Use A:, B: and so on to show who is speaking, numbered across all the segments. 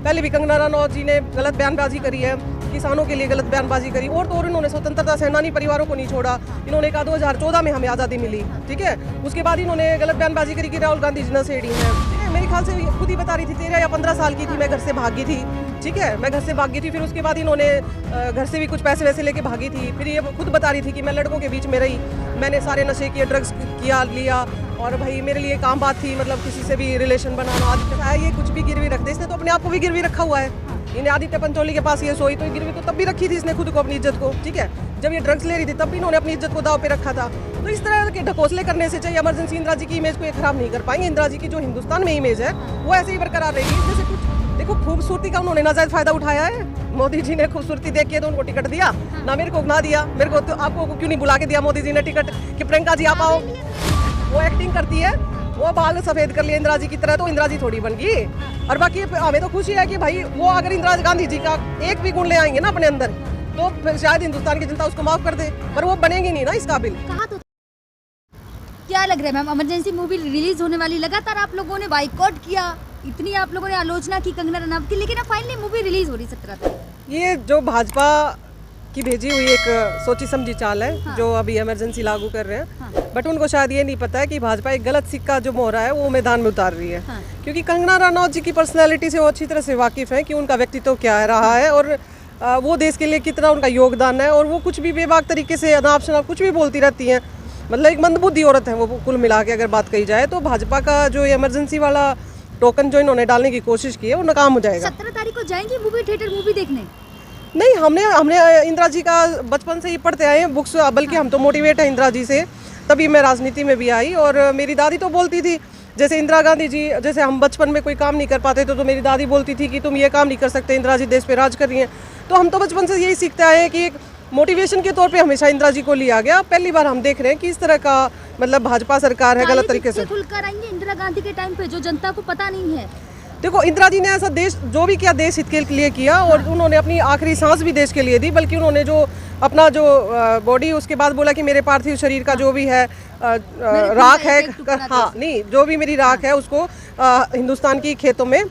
A: पहले भी कंगना रनौत जी ने गलत बयानबाजी करी है, किसानों के लिए गलत बयानबाजी करी, और इन्होंने स्वतंत्रता सेनानी परिवारों को नहीं छोड़ा। इन्होंने कहा 2014 में हमें आज़ादी मिली, ठीक है। उसके बाद इन्होंने गलत बयानबाजी करी कि राहुल गांधी जी नशेड़ी हैं। मेरे ख्याल से खुद ही बता रही थी 13 या 15 साल की थी मैं घर से भागी थी, ठीक है, मैं घर से भागी थी। फिर उसके बाद इन्होंने घर से भी कुछ पैसे वैसे लेके भागी थी। फिर ये खुद बता रही थी कि मैं लड़कों के बीच में रही, मैंने सारे नशे किए, ड्रग्स किया लिया, और भाई मेरे लिए काम बात थी, मतलब किसी से भी रिलेशन बनाना। आदित्य है ये कुछ भी गिरवी रखते, इसने तो अपने आप को भी गिरवी रखा हुआ है। इन्हें आदित्य पंचोली के पास ये सोई तो गिरवी तो तब भी रखी थी इसने खुद को, अपनी इज्जत को, ठीक है। जब ये ड्रग्स ले रही थी तब भी इन्होंने अपनी इज्जत को दाव पे रखा था। तो इस तरह के ढकोसले करने से चाहिए इमरजेंसी इंदिरा जी की इमेज को ये खराब नहीं कर पाएंगे। इंदिरा जी की जो हिंदुस्तान में इमेज है वो ऐसे ही बरकरार रहेगी। जैसे कुछ देखो खूबसूरती का उन्होंने नाजायज फायदा उठाया है। मोदी जी ने खूबसूरती देख के तो उनको टिकट दिया ना, मेरे को ना दिया। मेरे को तो आपको क्यों नहीं बुला के दिया मोदी जी ने टिकट कि प्रियंका जी आप आओ। वो एक्टिंग करती है, वो बाल सफेद कर लिए इंदिरा जी की तरह, तो इंदिरा जी थोड़ी बन गई। और बाकी हमें तो खुशी है कि भाई वो अगर इंदिरा गांधी जी का एक भी गुण ले आएंगे ना अपने अंदर, तो फिर शायद हिंदुस्तान की जनता उसको माफ कर दे, पर वो बनेंगे नहीं ना इस काबिल।
B: क्या लग रहा है मैम, इमरजेंसी मूवी रिलीज होने वाली, लगातार आप लोगों ने बाइकआउट किया, इतनी आप लोगों ने आलोचना की कंगना रनौत की, लेकिन अब फाइनली मूवी रिलीज हो रही 17 तारीख।
A: ये जो भाजपा की भेजी हुई एक सोची समझी चाल है, हाँ। जो अभी इमरजेंसी लागू कर रहे हैं, हाँ। बट उनको शायद ये नहीं पता है कि भाजपा एक गलत सिक्का जो मोहरा है वो मैदान में उतार रही है, हाँ। क्योंकि कंगना रनौत जी की पर्सनैलिटी से वो अच्छी तरह से वाकिफ है कि उनका व्यक्तित्व क्या रहा है और वो देश के लिए कितना उनका योगदान है। और वो कुछ भी बेबाक तरीके से अनाप शनाप कुछ भी बोलती रहती हैं, मतलब एक मंदबुद्धि औरत है वो कुल मिला के अगर बात कही जाए। तो भाजपा का जो इमरजेंसी वाला टोकन जो इन्होंने डालने की कोशिश की है वो नाकाम हो जाएगा।
B: 17 तारीख को जाएंगे मूवी थिएटर मूवी देखने?
A: नहीं, हमने इंदिरा जी का बचपन से ही पढ़ते आए हैं बुक्स, बल्कि हम तो मोटिवेट हैं इंदिरा जी से, तभी मैं राजनीति में भी आई। और मेरी दादी तो बोलती थी, जैसे इंदिरा गांधी जी, जैसे हम बचपन में कोई काम नहीं कर पाते तो मेरी दादी बोलती थी कि तुम ये काम नहीं कर सकते, इंदिरा जी देश पे राज कर रही हैं। तो हम तो बचपन से यही सीखते आए हैं कि एक मोटिवेशन के तौर पे हमेशा इंदिरा जी को लिया गया। पहली बार हम देख रहे हैं कि इस तरह का मतलब भाजपा सरकार है गलत तरीके से।
B: खुलकर आएंगे इंदिरा गांधी के टाइम पे जो जनता को पता नहीं है।
A: देखो, इंदिरा जी ने ऐसा देश जो भी किया देश हित के लिए किया, और उन्होंने अपनी आखिरी सांस भी देश के लिए दी। बल्कि उन्होंने जो अपना जो बॉडी, उसके बाद बोला कि मेरे पार्थिव शरीर का जो भी है राख है, हाँ नहीं, जो भी मेरी राख है उसको हिंदुस्तान की खेतों में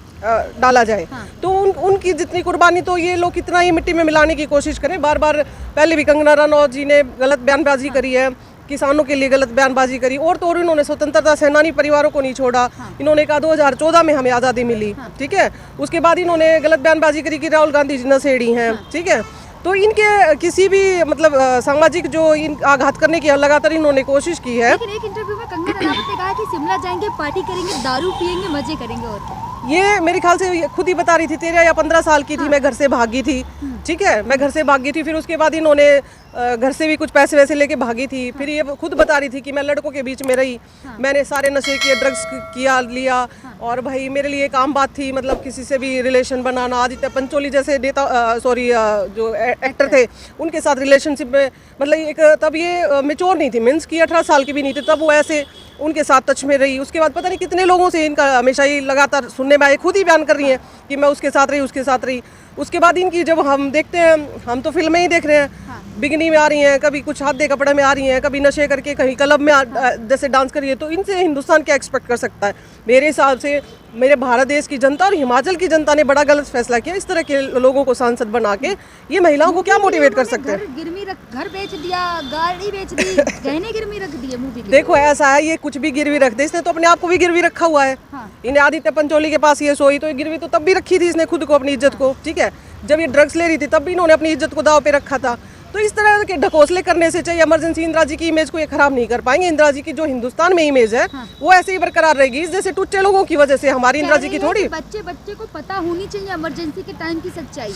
A: डाला जाए। हाँ। तो उनकी जितनी कुर्बानी, तो ये लोग कितना ही मिट्टी में मिलाने की कोशिश करें बार बार। पहले भी कंगना रनौत जी ने गलत बयानबाजी करी है, किसानों के लिए गलत बयानबाजी करी, और इन्होंने स्वतंत्रता सेनानी परिवारों को नहीं छोड़ा। हाँ। इन्होंने कहा 2014 में हमें आज़ादी मिली, हाँ। ठीक है। उसके बाद इन्होंने गलत बयानबाजी करी कि राहुल गांधी जी नशेड़ी हैं, हाँ। ठीक है। तो इनके किसी भी मतलब सामाजिक जो इन आघात करने की लगातार इन्होंने कोशिश की है।
B: लेकिन एक इंटरव्यू में कंगना रनौत ने कहा कि शिमला जाएंगे, पार्टी करेंगे, दारू पियेंगे, मजे करेंगे। और
A: ये मेरे ख्याल से खुद ही बता रही थी 13 या 15 साल की थी, मैं घर से भागी थी, ठीक है, मैं घर से भागी थी। फिर उसके बाद इन्होंने घर से भी कुछ पैसे वैसे लेके भागी थी। फिर ये खुद बता रही थी कि मैं लड़कों के बीच में रही, मैंने सारे नशे किए, ड्रग्स किया लिया, और भाई मेरे लिए काम बात थी, मतलब किसी से भी रिलेशन बनाना। आदित्य पंचोली जैसे नेता जो एक्टर थे उनके साथ रिलेशनशिप में, मतलब एक तब ये मेच्योर नहीं थी, मीन्स की 18 साल की भी नहीं थी, तब वो ऐसे उनके साथ टच में रही। उसके बाद पता नहीं कितने लोगों से इनका हमेशा ही लगातार सुनने में आए, खुद ही बयान कर रही हैं कि मैं उसके साथ रही, उसके साथ रही। उसके बाद इनकी जब हम देखते हैं, हम तो फिल्में ही देख रहे हैं, बिगनी में आ रही हैं, कभी कुछ हाथ दे कपड़े में आ रही हैं, कभी नशे करके कहीं क्लब में जैसे डांस कर रही है। तो इनसे हिंदुस्तान क्या एक्सपेक्ट कर सकता है? मेरे हिसाब से मेरे भारत देश की जनता और हिमाचल की जनता ने बड़ा गलत फैसला किया, इस तरह के लोगों को सांसद बना के। ये महिलाओं को क्या मोटिवेट कर सकते हैं?
B: घर बेच दिया, गाड़ी बेच दी, गहने गिरवी रख दिए मूवी।
A: देखो ऐसा है, ये कुछ भी गिरवी रख दे, इसने तो अपने आप को भी गिरवी रखा हुआ है। हाँ। इन्हें आदित्य पंचोली के पास ये सोई तो गिरवी तो तब भी रखी थी इसने खुद को, अपनी इज्जत को, ठीक है। जब ये ड्रग्स ले रही थी तब भी इन्होंने अपनी इज्जत को दाव पे रखा था। तो इस तरह के ढकोसले करने से चाहिए इमरजेंसी इंदिरा जी की इमेज को ये खराब नहीं कर पाएंगे। इंदिरा जी की जो हिंदुस्तान में इमेज है, हाँ। वो ऐसे ही बरकरार रहेगी। जैसे टुच्चे लोगों की वजह से हमारी इंदिरा जी की थोड़ी।
B: बच्चे को पता होनी चाहिए इमरजेंसी के टाइम की सच्चाई।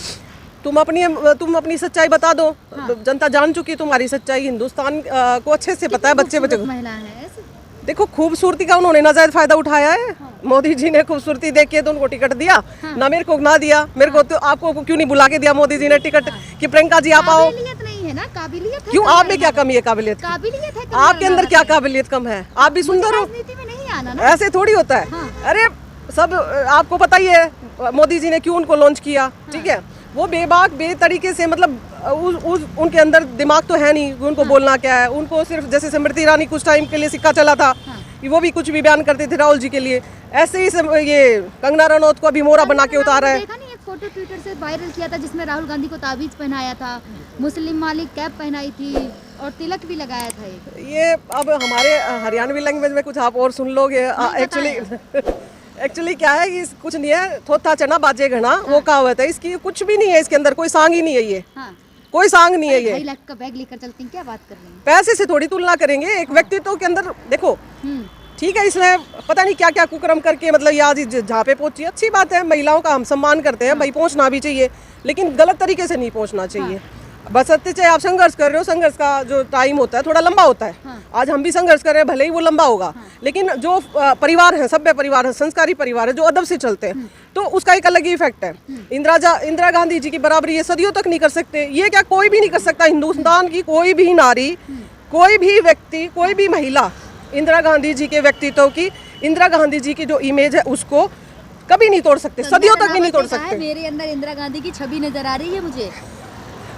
A: तुम अपनी सच्चाई बता दो, हाँ। जनता जान चुकी है तुम्हारी सच्चाई, हिंदुस्तान को अच्छे से पता है। बच्चे देखो, खूबसूरती का उन्होंने नाजायज फायदा उठाया है। हाँ। मोदी जी ने खूबसूरती देख के तो उनको टिकट दिया, हाँ। ना मेरे को ना दिया। मेरे को तो आपको क्यों नहीं बुला के दिया मोदी जी ने टिकट, हाँ। कि प्रियंका जी आप आओ।
B: नहीं है ना, काबिलियत है।
A: क्यों, आप में क्या कमी है? काबिलियत
B: है,
A: आपके अंदर क्या काबिलियत कम है? आप भी सुंदर हो,
B: राजनीति में नहीं आना ना।
A: ऐसे थोड़ी होता है। हाँ। अरे सब आपको पता ही है मोदी जी ने क्यों उनको लॉन्च किया, ठीक है। वो बेबाक बेतरीके से, मतलब उनके अंदर दिमाग तो है नहीं, उनको बोलना क्या है। उनको सिर्फ जैसे स्मृति ईरानी कुछ टाइम के लिए सिक्का चला था, वो भी कुछ भी बयान करते थे राहुल जी के लिए, ऐसे ही ये कंगना रनौत को अभी मोहरा बना के उतारा है।
B: फोटो ट्विटर से वायरल किया था जिसमें राहुल गांधी को ताबीज पहनाया था, मुस्लिम मालिक कैप पहनाई थी और तिलक भी लगाया था।
A: ये अब हमारे हरियाणवी लैंग्वेज में कुछ आप और सुन लोगे। एक्चुअली क्या है कि कुछ नहीं है, थोथा चना बाजे घना, वो कहावत है। इसकी कुछ भी नहीं है, इसके अंदर कोई सांग ही नहीं है। ये कोई सांग नहीं है। ये
B: 2.5 लाख का बैग लेकर चलती हैं, क्या बात कर रही हैं?
A: पैसे से थोड़ी तुलना करेंगे। एक व्यक्तित्व के अंदर देखो, ठीक है, इसने पता नहीं क्या क्या कुकर्म करके मतलब ये आज जहाँ पे पहुंची। अच्छी बात है, महिलाओं का हम सम्मान करते हैं, भाई पहुंचना भी चाहिए, लेकिन गलत तरीके से नहीं पहुंचना चाहिए। बस चाहे आप संघर्ष कर रहे हो, संघर्ष का जो टाइम होता है थोड़ा लंबा होता है। आज हम भी संघर्ष कर रहे हैं, भले ही वो लंबा होगा, लेकिन जो परिवार है, सभ्य परिवार है, संस्कारी परिवार है, जो अदब से चलते हैं, तो उसका एक अलग ही इफेक्ट है। इंदिरा गांधी जी की बराबरी ये सदियों तक नहीं कर सकते। ये क्या कोई भी नहीं कर सकता। हिंदुस्तान की कोई भी नारी, कोई भी व्यक्ति, कोई भी महिला इंदिरा गांधी जी के व्यक्तित्व की, इंदिरा गांधी जी की जो इमेज है उसको कभी नहीं तोड़ सकते, सदियों तक भी नहीं तोड़ सकते।
B: मेरे अंदर इंदिरा गांधी की छवि नजर आ रही है मुझे।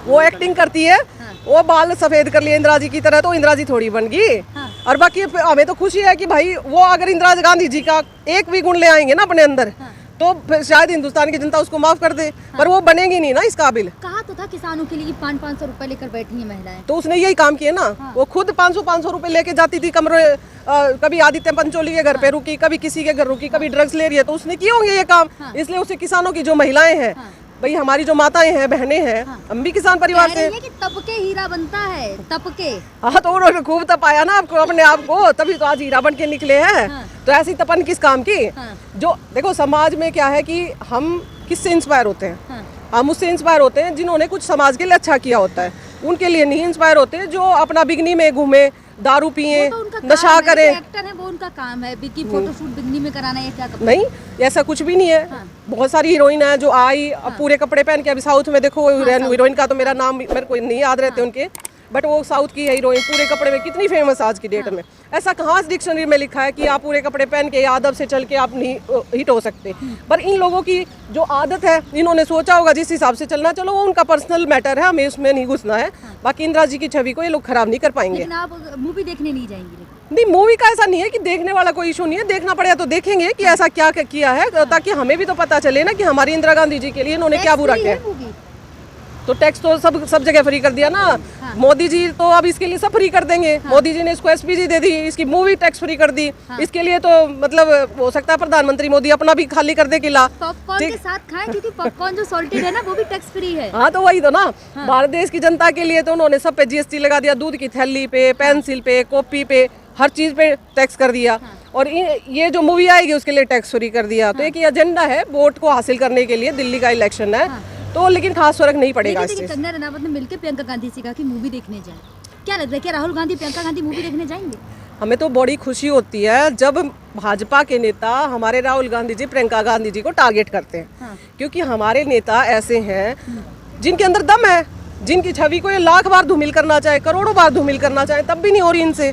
A: वो एक्टिंग करती है, वो बाल सफेद कर लिए इंदिरा जी की तरह, तो इंदिरा जी थोड़ी बन गई। और बाकी हमें तो खुशी है कि भाई वो अगर इंदिरा गांधी जी का एक भी गुण ले आएंगे ना अपने अंदर, तो शायद हिंदुस्तान की जनता उसको माफ कर दे। पर वो बनेगी नहीं ना इस काबिल।
B: कहा तो था किसानों के लिए 500 रुपए लेकर बैठी है महिलाएं,
A: तो उसने यही काम किया ना। वो खुद 500 रुपए लेके जाती थी कमरे, कभी आदित्य पंचोली के घर पे रुकी, कभी किसी के घर रुकी, कभी ड्रग्स ले रही है, तो उसने किए होंगे ये काम। इसलिए उसे किसानों की जो महिलाएं हैं, भाई हमारी जो माताएं हैं, बहनें हैं, हम भी किसान परिवार से।
B: कि तपके हीरा बनता है, तपके।
A: हाँ, तो उन्होंने खूब तपाया ना आपको, अपने आप को, तभी तो आज हीरा बन के निकले हैं। तो ऐसी तपन किस काम की? जो देखो समाज में क्या है कि हम किससे इंस्पायर होते हैं? हम उससे इंस्पायर होते हैं जिन्होंने कुछ समाज के लिए अच्छा किया होता है। उनके लिए नहीं इंस्पायर होते जो अपना बिगनी में घूमे, दारू पिए, नशा करे।
B: एक्टर है, वो उनका काम है, बिकी फोटोशूट बिगनी में कराना, ये क्या कपड़ा?
A: नहीं, ऐसा कुछ भी नहीं है। बहुत सारी हीरोइन है जो आई अब पूरे कपड़े पहन के। अभी साउथ में देखो, हीरोइन का तो मेरा नाम मेरे को नहीं याद रहते उनके, बट वो साउथ की हीरोइन पूरे कपड़े में कितनी फेमस आज की डेट में। ऐसा कहाँ डिक्शनरी में लिखा है कि आप पूरे कपड़े पहन के या अदब से चल के आप नहीं हिट हो सकते? पर इन लोगों की जो आदत है, इन्होंने सोचा होगा जिस हिसाब से चलना, चलो वो उनका पर्सनल मैटर है, हमें उसमें नहीं घुसना है। बाकी इंदिरा जी की छवि को ये लोग खराब नहीं कर पाएंगे।
B: लेकिन आप मूवी देखने नहीं जाएंगे?
A: नहीं, मूवी का ऐसा नहीं है कि देखने वाला कोई इशू नहीं है। देखना पड़ेगा तो देखेंगे कि ऐसा क्या किया है, ताकि हमें भी तो पता चले ना कि हमारी इंदिरा गांधी जी के लिए इन्होंने क्या बुरा किया। तो टैक्स तो सब जगह फ्री कर दिया ना। मोदी जी तो अब इसके लिए सब फ्री कर देंगे। मोदी जी ने इसको एसपीजी दे दी, इसकी मूवी टैक्स फ्री कर दी। इसके लिए तो मतलब हो सकता है प्रधानमंत्री मोदी अपना भी खाली कर दे किला।
B: पॉपकॉर्न के साथ खाएं, क्योंकि पॉपकॉर्न जो सॉल्टेड है ना, वो भी टैक्स फ्री है।
A: हाँ, तो वही तो ना। भारत देश की जनता के लिए तो उन्होंने सब पे जीएसटी लगा दिया। दूध की थैली पे, पेंसिल पे, कॉपी पे, हर चीज पे टैक्स कर दिया। और ये जो मूवी आएगी उसके लिए टैक्स फ्री कर दिया। तो एक ये एजेंडा है वोट को हासिल करने के लिए। दिल्ली का इलेक्शन है, तो लेकिन खास फर्क नहीं पड़ेगा इससे।
B: कंगना रनावत ने मिलकर प्रियंका गांधी से कहा कि मूवी देखने जाएं। क्या लगता है, क्या राहुल गांधी प्रियंका गांधी मूवी देखने जाएंगे?
A: हमें तो बड़ी खुशी होती है जब भाजपा के नेता हमारे राहुल गांधी जी प्रियंका गांधी जी को टारगेट करते हैं। क्योंकि हमारे नेता ऐसे हैं जिनके अंदर दम है, जिनकी छवि को ये लाख बार धूमिल करना चाहे, करोड़ों बार धूमिल करना चाहे, तब भी नहीं हो रही इनसे।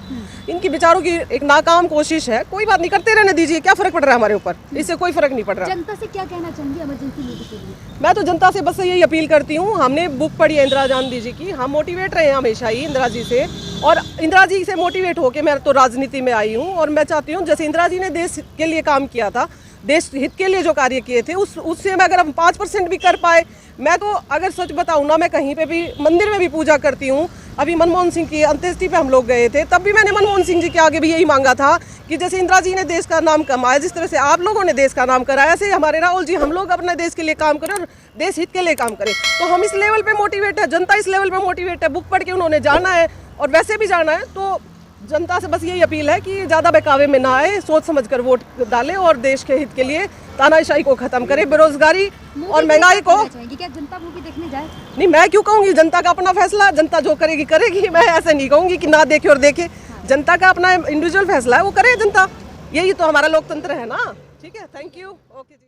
A: इनकी बेचारों की एक नाकाम कोशिश है। कोई बात नहीं, करते रहने दीजिए, क्या फर्क पड़ रहा है हमारे ऊपर? इससे कोई फर्क नहीं पड़ रहा।
B: जनता से क्या कहना चाहेंगे इमरजेंसी मूवी के लिए?
A: मैं तो जनता से बस यही अपील करती हूँ। हमने बुक पढ़ी है इंदिरा गांधी जी की, हम मोटिवेट रहे हैं हमेशा ही इंदिरा जी से, और इंदिरा जी से मोटिवेट होकर मैं तो राजनीति में आई हूँ। और मैं चाहती हूँ जैसे इंदिरा जी ने देश के लिए काम किया था, देश हित के लिए जो कार्य किए थे, उससे मैं अगर हम 5% भी कर पाए, मैं तो अगर सच बताऊँ ना, मैं कहीं पे भी मंदिर में भी पूजा करती हूँ। अभी मनमोहन सिंह की अंत्येष्टि पे हम लोग गए थे, तब भी मैंने मनमोहन सिंह जी के आगे भी यही मांगा था कि जैसे इंदिरा जी ने देश का नाम कमाया, जिस तरह से आप लोगों ने देश का नाम कराया, ऐसे हमारे राहुल जी, हम लोग अपने देश के लिए काम करें और देश हित के लिए काम करें। तो हम इस लेवल पे मोटिवेट है, जनता इस लेवल पे मोटिवेट है। बुक पढ़ के उन्होंने जाना है और वैसे भी जाना है। तो जनता से बस यही अपील है कि ज़्यादा बहकावे में ना आए, सोच समझ कर वोट डालें और देश के हित के लिए तानाशाही को खत्म करें, बेरोजगारी और महंगाई को।
B: क्या जनता मूवी देखने जाए?
A: नहीं, मैं क्यों कहूँगी? जनता का अपना फैसला, जनता जो करेगी करेगी। मैं ऐसे नहीं कहूँगी कि ना देखे और देखे। जनता का अपना इंडिविजुअल फैसला है, वो करे जनता। यही तो हमारा लोकतंत्र है ना। ठीक है, थैंक यू। Okay ji.